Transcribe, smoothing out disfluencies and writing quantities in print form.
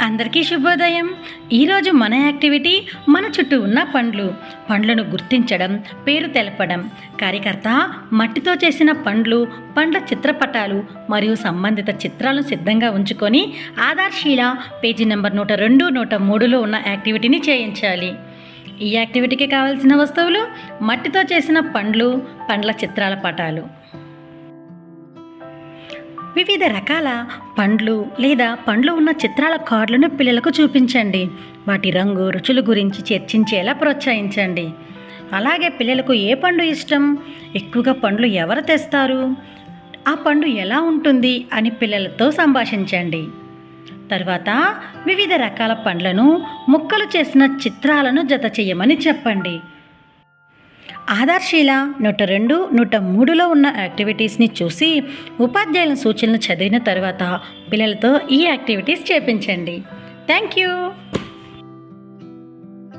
అందరికీ శుభోదయం. ఈరోజు మన యాక్టివిటీ మన చుట్టూ ఉన్న పండ్లను గుర్తించడం, పేరు తెలపడం. కార్యకర్త మట్టితో చేసిన పండ్ల చిత్రపటాలు మరియు సంబంధిత చిత్రాలను సిద్ధంగా ఉంచుకొని ఆధార్శీల పేజీ నెంబర్ 102, 103లో ఉన్న యాక్టివిటీని చేయించాలి. ఈ యాక్టివిటీకి కావాల్సిన వస్తువులు: మట్టితో చేసిన పండ్ల చిత్రాల పటాలు. వివిధ రకాల పండ్లు ఉన్న చిత్రాల కార్డులను పిల్లలకు చూపించండి. వాటి రంగు, రుచుల గురించి చర్చించేలా ప్రోత్సహించండి. అలాగే పిల్లలకు ఏ పండు ఇష్టం, ఎక్కువగా పండ్లు ఎవరు తెస్తారు, ఆ పండు ఎలా ఉంటుంది అని పిల్లలతో సంభాషించండి. తర్వాత వివిధ రకాల పండ్లను ముక్కలు చేసిన చిత్రాలను జత చేయమని చెప్పండి. ఆధార్శీల 102, 103లో ఉన్న యాక్టివిటీస్ని చూసి ఉపాధ్యాయుల సూచనలు చదివిన తర్వాత పిల్లలతో ఈ యాక్టివిటీస్ చేపించండి. Thank you.